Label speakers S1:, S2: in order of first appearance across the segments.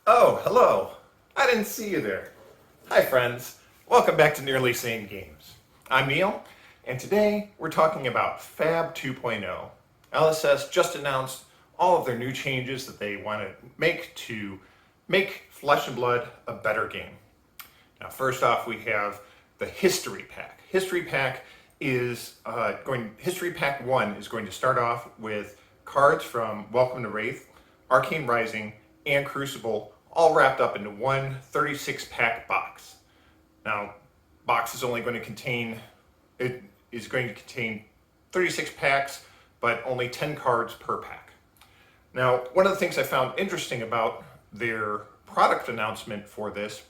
S1: Oh, hello. I didn't see you there. Hi, friends. Welcome back to Nearly Sane Games. I'm Neil, and today we're talking about FAB 2.0. LSS just announced all of their new changes that they want to make Flesh and Blood a better game. Now, first off, we have the History Pack. History Pack 1 is going to start off with cards from Welcome to Wraith, Arcane Rising, and Crucible, all wrapped up into one 36-pack box. Now, box is only going to contain, it is going to contain 36 packs, but only 10 cards per pack. Now, one of the things I found interesting about their product announcement for this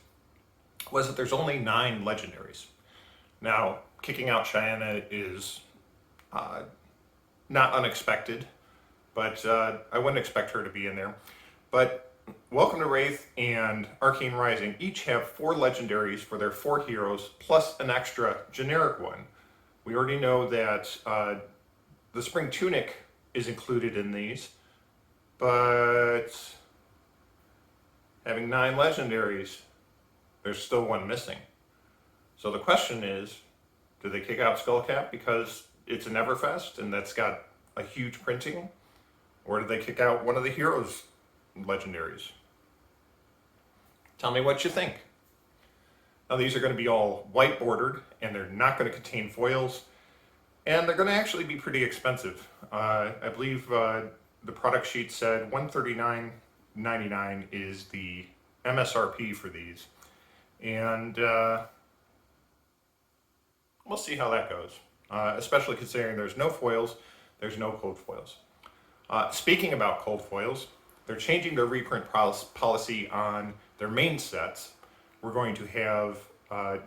S1: was that there's only 9 legendaries. Now, kicking out Cheyenne is not unexpected, but I wouldn't expect her to be in there. But Welcome to Wraith and Arcane Rising each have 4 legendaries for their 4 heroes, plus an extra generic one. We already know that the Spring Tunic is included in these, but having 9 legendaries, there's still one missing. So the question is, do they kick out Skullcap because it's an Everfest and that's got a huge printing? Or do they kick out one of the heroes' legendaries? Tell me what you think. Now, these are going to be all white bordered, and they're not going to contain foils, and they're going to actually be pretty expensive. I believe the product sheet said $139.99 is the MSRP for these, and we'll see how that goes, especially considering there's no foils, there's no cold foils. Speaking about cold foils, they're changing their reprint policy on their main sets. We're going to have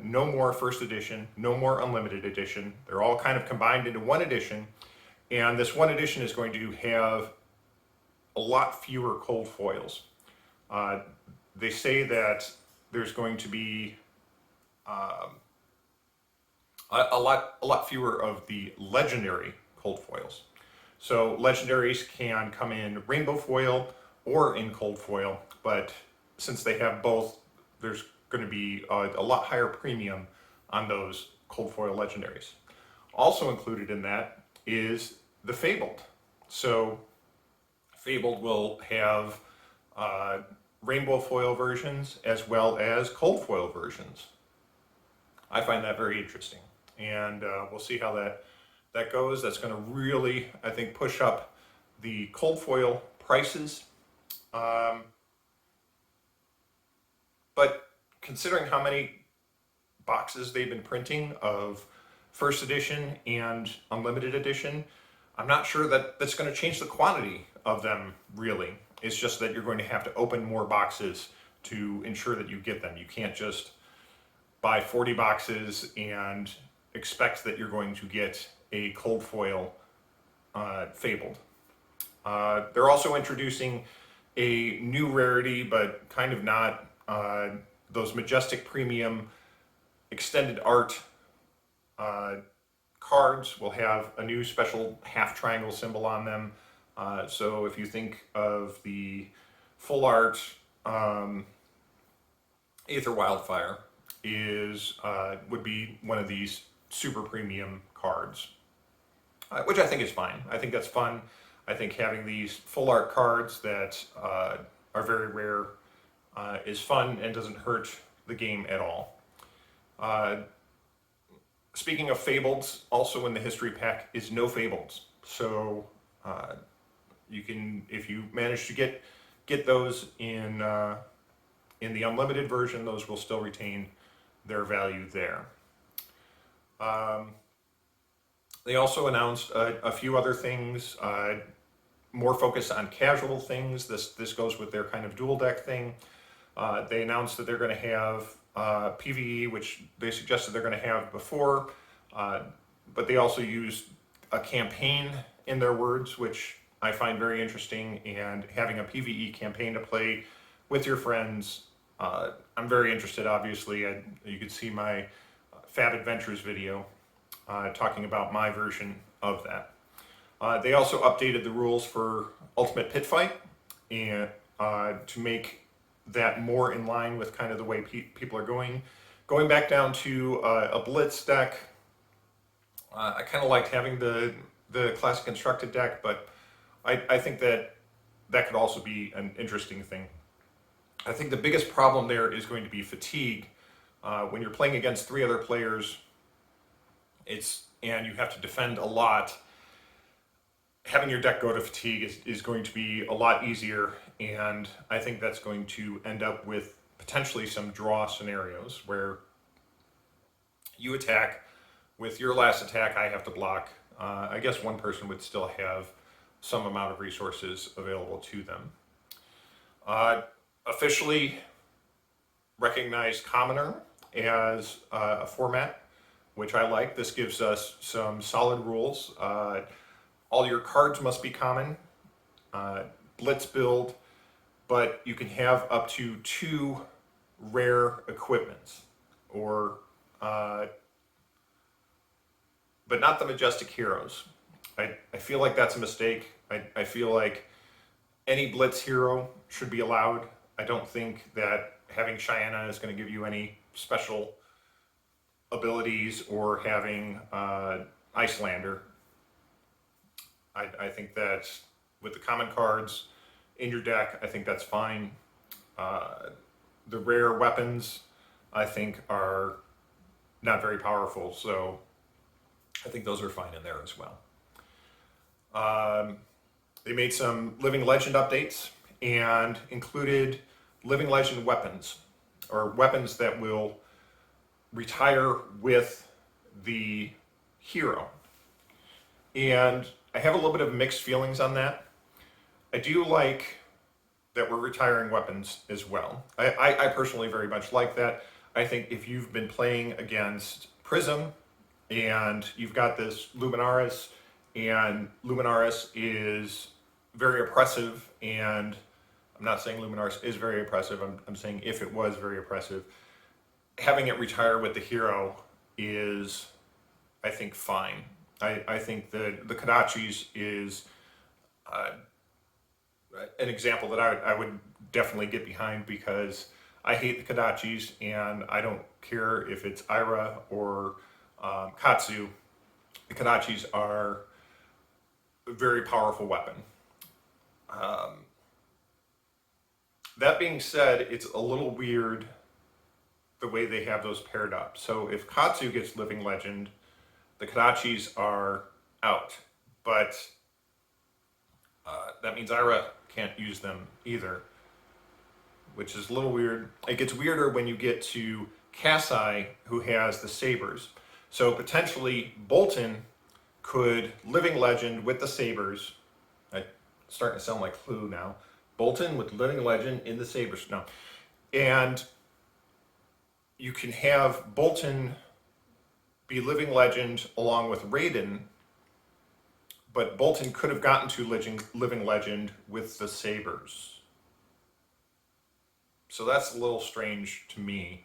S1: no more first edition, no more unlimited edition. They're all kind of combined into one edition, and this one edition is going to have a lot fewer cold foils. They say that there's going to be a lot fewer of the legendary cold foils. So legendaries can come in rainbow foil or in cold foil, but since they have both, there's going to be a lot higher premium on those cold foil legendaries. Also included in that is the Fabled. So Fabled will have rainbow foil versions as well as cold foil versions. I find that very interesting, and we'll see how that goes. That's going to really, I think, push up the cold foil prices. But considering how many boxes they've been printing of first edition and unlimited edition, I'm not sure that that's going to change the quantity of them, really. It's just that you're going to have to open more boxes to ensure that you get them. You can't just buy 40 boxes and expect that you're going to get a cold foil Fabled. They're also introducing a new rarity, but kind of not. Those Majestic Premium extended art cards will have a new special half triangle symbol on them. So if you think of the full art Aether Wildfire would be one of these super premium cards, which I think is fine. I think that's fun. I think having these full art cards that are very rare is fun and doesn't hurt the game at all. Speaking of Fableds, also in the history pack is no Fableds. So you can, if you manage to get those in the unlimited version, those will still retain their value there. They also announced a few other things, more focused on casual things. This goes with their kind of dual deck thing. They announced that they're going to have PvE, which they suggested they're going to have before, but they also used a campaign in their words, which I find very interesting, and having a PvE campaign to play with your friends. I'm very interested, obviously. You could see my Fab Adventures video talking about my version of that. They also updated the rules for Ultimate Pit Fight and to make that more in line with kind of the way people are going. Going back down to a blitz deck, I kind of liked having the classic constructed deck, but I think that that could also be an interesting thing. I think the biggest problem there is going to be fatigue. When you're playing against 3 other players, and you have to defend a lot, having your deck go to fatigue is going to be a lot easier, and I think that's going to end up with potentially some draw scenarios where you attack, with your last attack I have to block. I guess one person would still have some amount of resources available to them. Officially recognized Commoner as a format, which I like. This gives us some solid rules. All your cards must be common. Blitz build, but you can have up to 2 rare equipments, or but not the Majestic Heroes. I feel like that's a mistake. I feel like any Blitz hero should be allowed. I don't think that having Cheyenne is going to give you any special abilities, or having Icelander. I think that with the common cards in your deck, I think that's fine. The rare weapons, I think, are not very powerful, so I think those are fine in there as well. They made some Living Legend updates and included Living Legend weapons, or weapons that will retire with the hero. And I have a little bit of mixed feelings on that. I do like that we're retiring weapons as well. I personally very much like that. I think if you've been playing against Prism and you've got this Luminaris, and Luminaris is very oppressive, and I'm not saying Luminaris is very oppressive, I'm saying if it was very oppressive, having it retire with the hero is, I think, fine. I think that the Kodachis is an example that I would definitely get behind, because I hate the Kodachis, and I don't care if it's Ira or Katsu. The Kodachis are a very powerful weapon. That being said, it's a little weird the way they have those paired up. So if Katsu gets Living Legend, the Kodachis are out, but that means Ira can't use them either, which is a little weird. It gets weirder when you get to Kasai, who has the sabers. So potentially Bolton could Living Legend with the sabers. I'm starting to sound like Clue now. Bolton with Living Legend in the sabers. No. And you can have Bolton be Living Legend along with Raiden, but Bolton could have gotten to Living Legend with the sabers. So that's a little strange to me.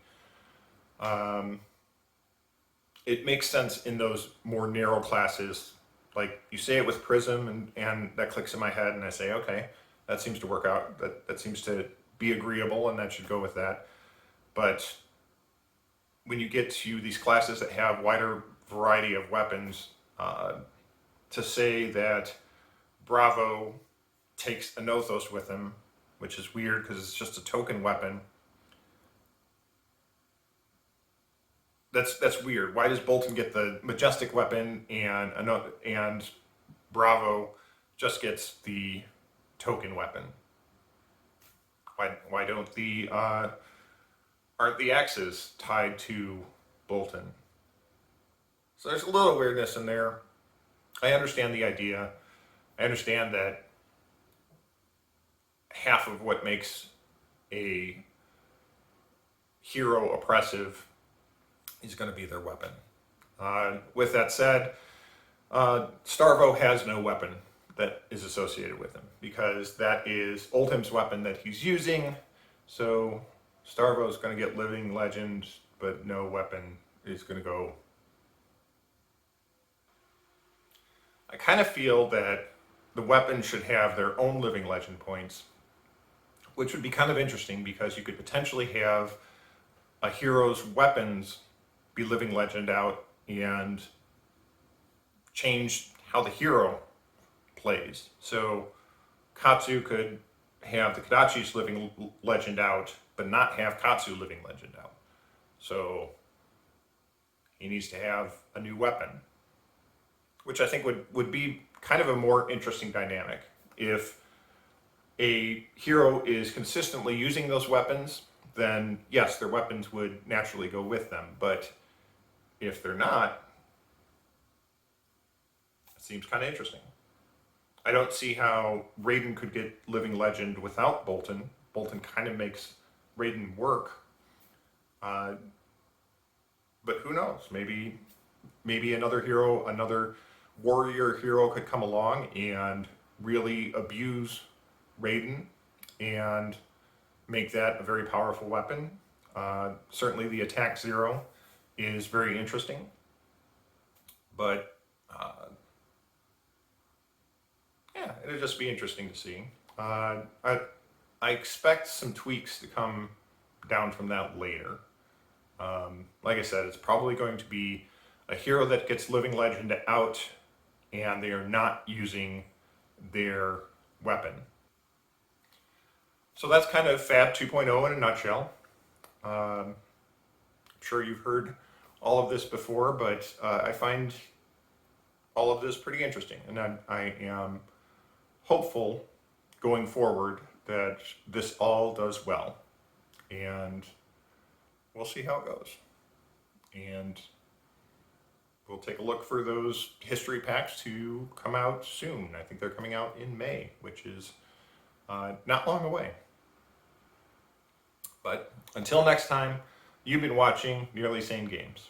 S1: It makes sense in those more narrow classes. Like, you say it with Prism, and that clicks in my head, and I say, okay, that seems to work out. That seems to be agreeable, and that should go with that. But when you get to these classes that have wider variety of weapons, to say that Bravo takes a Nothos with him, which is weird because it's just a token weapon. That's weird. Why does Bolton get the Majestic weapon and Bravo just gets the token weapon? Why don't aren't the axes tied to Bolton? So there's a little weirdness in there. I understand the idea. I understand that half of what makes a hero oppressive is going to be their weapon. With that said, Starvo has no weapon that is associated with him, because that is Oldhim's weapon that he's using. So Starvo's going to get Living Legend, but no weapon is going to go. I kind of feel that the weapon should have their own Living Legend points, which would be kind of interesting because you could potentially have a hero's weapons be living legend out and change how the hero plays. So Katsu could have the Kadachi's living legend out, but not have Katsu living legend out. So he needs to have a new weapon, which I think would be kind of a more interesting dynamic. If a hero is consistently using those weapons, then yes, their weapons would naturally go with them. But if they're not, it seems kind of interesting. I don't see how Raiden could get living legend without Bolton. Bolton kind of makes Raiden work. But who knows? Maybe another hero, another warrior hero could come along and really abuse Raiden and make that a very powerful weapon. Certainly the attack zero is very interesting, but yeah, it'll just be interesting to see. I expect some tweaks to come down from that later. Like I said, it's probably going to be a hero that gets living legend out and they are not using their weapon. So that's kind of FAB 2.0 in a nutshell. I'm sure you've heard all of this before, but I find all of this pretty interesting, and I am hopeful going forward that this all does well, and we'll see how it goes. And we'll take a look for those history packs to come out soon. I think they're coming out in May, which is not long away. But until next time, you've been watching Nearly Sane Games.